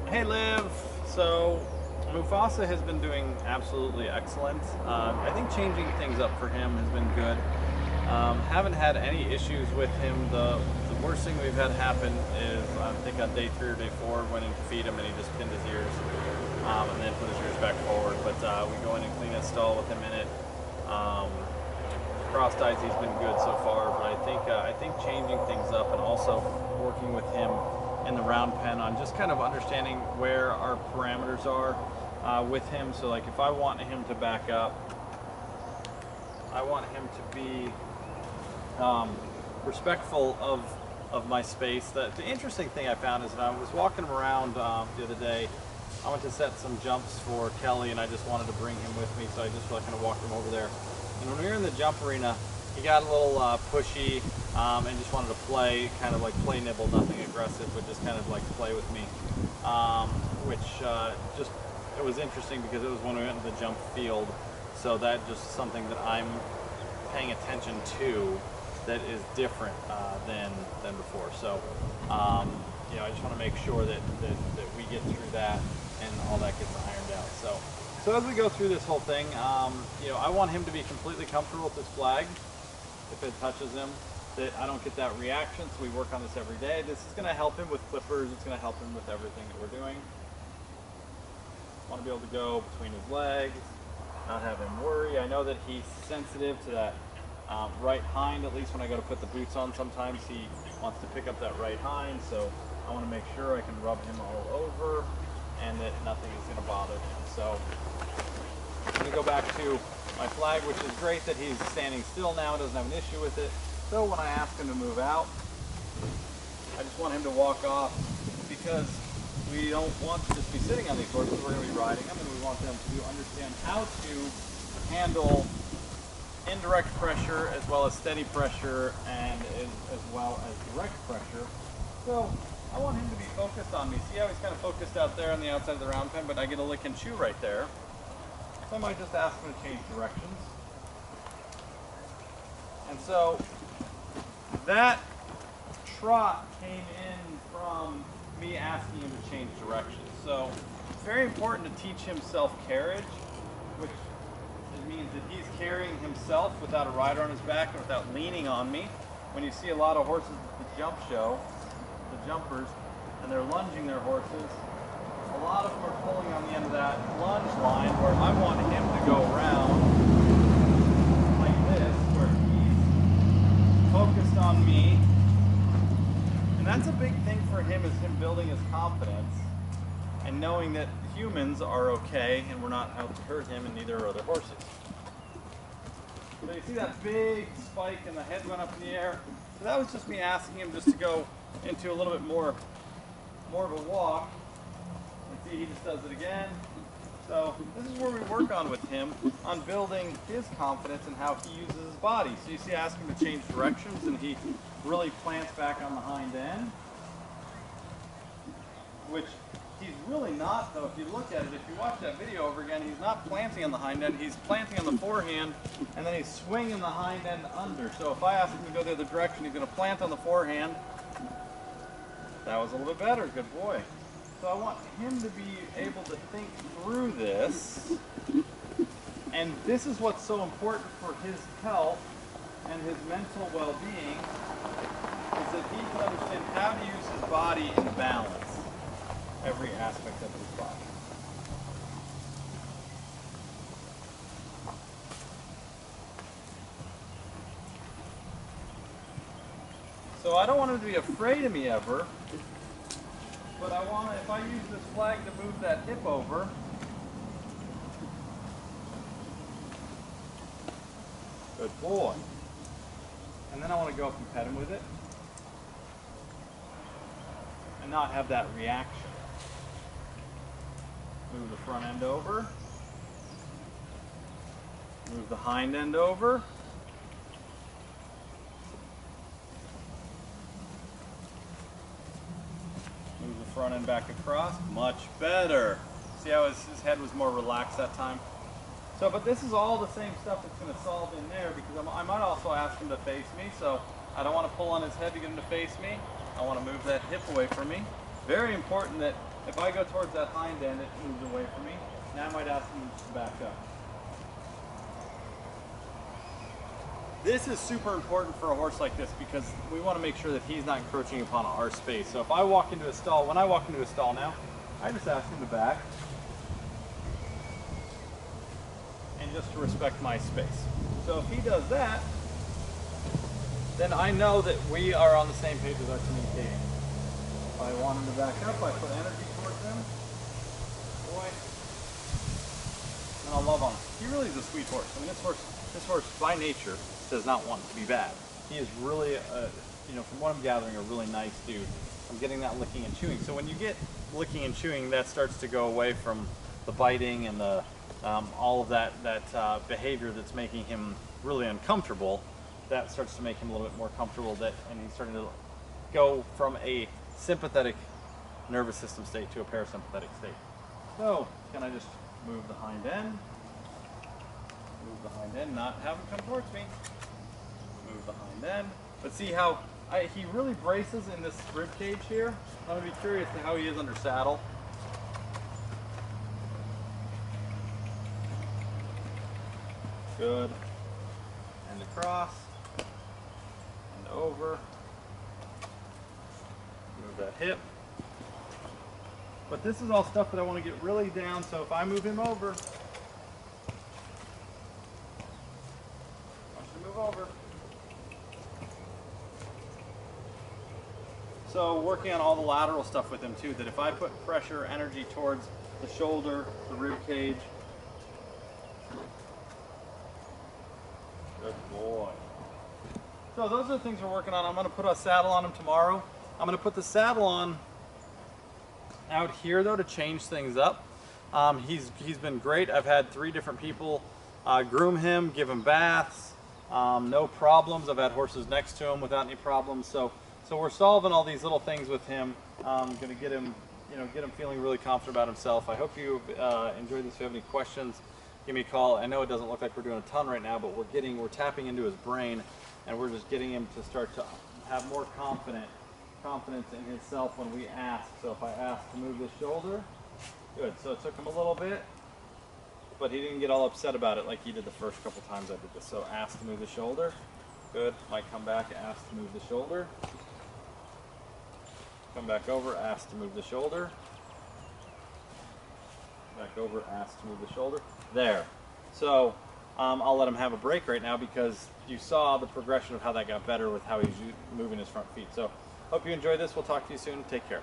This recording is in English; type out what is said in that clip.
Hey Liv, so Mufasa has been doing absolutely excellent. I think changing things up for him has been good. Haven't had any issues with him. The worst thing we've had happen is I think on day 3 or day 4 went in to feed him and he just pinned his ears and then put his ears back forward. But we go in and clean his stall with him in it. Crossed eyes, he's been good so far, but I think changing things up and also working with him in the round pen on just kind of understanding where our parameters are with him. So like if I want him to back up, I want him to be respectful of my space. The interesting thing I found is that I was walking around the other day. I went to set some jumps for Kelly and I just wanted to bring him with me, so I just kind of walked him over there. And when we were in the jump arena, he got a little pushy and just wanted to play, kind of like play nibble, nothing aggressive, but just kind of like play with me. It was interesting because it was when we went into the jump field, so that just something that I'm paying attention to that is different than before. So I just want to make sure that we get through that and all that gets ironed out. So as we go through this whole thing, I want him to be completely comfortable with this flag. If it touches him, that I don't get that reaction, so we work on this every day. This is going to help him with clippers, it's going to help him with everything that we're doing. I want to be able to go between his legs, not have him worry. I know that he's sensitive to that right hind, at least when I go to put the boots on. Sometimes he wants to pick up that right hind, so I want to make sure I can rub him all over and that nothing is going to bother him. So I'm going to go back to my flag, which is great that he's standing still now, doesn't have an issue with it. So when I ask him to move out, I just want him to walk off because we don't want to just be sitting on these horses. We're going to be riding them, and we want them to understand how to handle indirect pressure as well as steady pressure and as well as direct pressure. So I want him to be focused on me. See how he's kind of focused out there on the outside of the round pen, but I get a lick and chew right there. So I might just ask him to change directions. And so that trot came in from me asking him to change directions. So it's very important to teach him self-carriage, which means that he's carrying himself without a rider on his back and without leaning on me. When you see a lot of horses at the jump show, the jumpers, and they're lunging their horses, a lot of them are pulling on the end of that lunge line where I want him to go around like this, where he's focused on me. And that's a big thing for him, is him building his confidence and knowing that humans are okay and we're not out to hurt him, and neither are other horses. So you see that big spike and the head went up in the air? So that was just me asking him just to go into a little bit more of a walk. And see, he just does it again. So this is where we work on with him, on building his confidence and how he uses his body. So you see, I ask him to change directions and he really plants back on the hind end, which he's really not, though. If you look at it, if you watch that video over again, he's not planting on the hind end, he's planting on the forehand, and then he's swinging the hind end under. So if I ask him to go the other direction, he's going to plant on the forehand. That was a little bit better, good boy. So I want him to be able to think through this, and this is what's so important for his health and his mental well-being, is that he can understand how to use his body in balance, every aspect of his body. So I don't want him to be afraid of me ever, but I want to, if I use this flag to move that hip over, good boy. And then I want to go up and pet him with it and not have that reaction. Move the front end over, move the hind end over, move the front end back across. Much better. See how his head was more relaxed that time? So, but this is all the same stuff that's going to solve in there, because I might also ask him to face me. So I don't want to pull on his head to get him to face me. I want to move that hip away from me. Very important that if I go towards that hind end, it moves away from me. Now I might ask him to back up. This is super important for a horse like this because we want to make sure that he's not encroaching upon our space. So if I walk into a stall, when I walk into a stall now, I just ask him to back and just to respect my space. So if he does that, then I know that we are on the same page with our communicating. If I want him to back up, I put energy towards him. Boy. And I'll love on him. He really is a sweet horse. I mean, this horse by nature does not want to be bad. He is really, you know, from what I'm gathering, a really nice dude. I'm getting that licking and chewing. So when you get licking and chewing, that starts to go away from the biting and the all of that behavior that's making him really uncomfortable. That starts to make him a little bit more comfortable. And he's starting to go from a sympathetic nervous system state to a parasympathetic state. So can I just move the hind end? Move the hind end, not have him come towards me. Move the hind end. But see how he really braces in this rib cage here. I'm going to be curious to how he is under saddle. Good. And across. And over. Move that hip. But this is all stuff that I want to get really down, so if I move him over, over. So working on all the lateral stuff with him too, that if I put pressure, energy towards the shoulder, the rib cage. Good boy. So those are the things we're working on. I'm going to put a saddle on him tomorrow. I'm going to put the saddle on out here though to change things up. He's been great. I've had 3 different people groom him, give him baths. No problems. I've had horses next to him without any problems. So we're solving all these little things with him. Going to get him, get him feeling really confident about himself. I hope you enjoyed this. If you have any questions, give me a call. I know it doesn't look like we're doing a ton right now, but we're tapping into his brain, and we're just getting him to start to have more confidence in himself when we ask. So if I ask to move this shoulder, good. So it took him a little bit, but he didn't get all upset about it like he did the first couple times I did this. So ask to move the shoulder. Good. Might come back, ask to move the shoulder. Come back over, ask to move the shoulder. Back over, ask to move the shoulder. There. So I'll let him have a break right now because you saw the progression of how that got better with how he's moving his front feet. So hope you enjoyed this. We'll talk to you soon. Take care.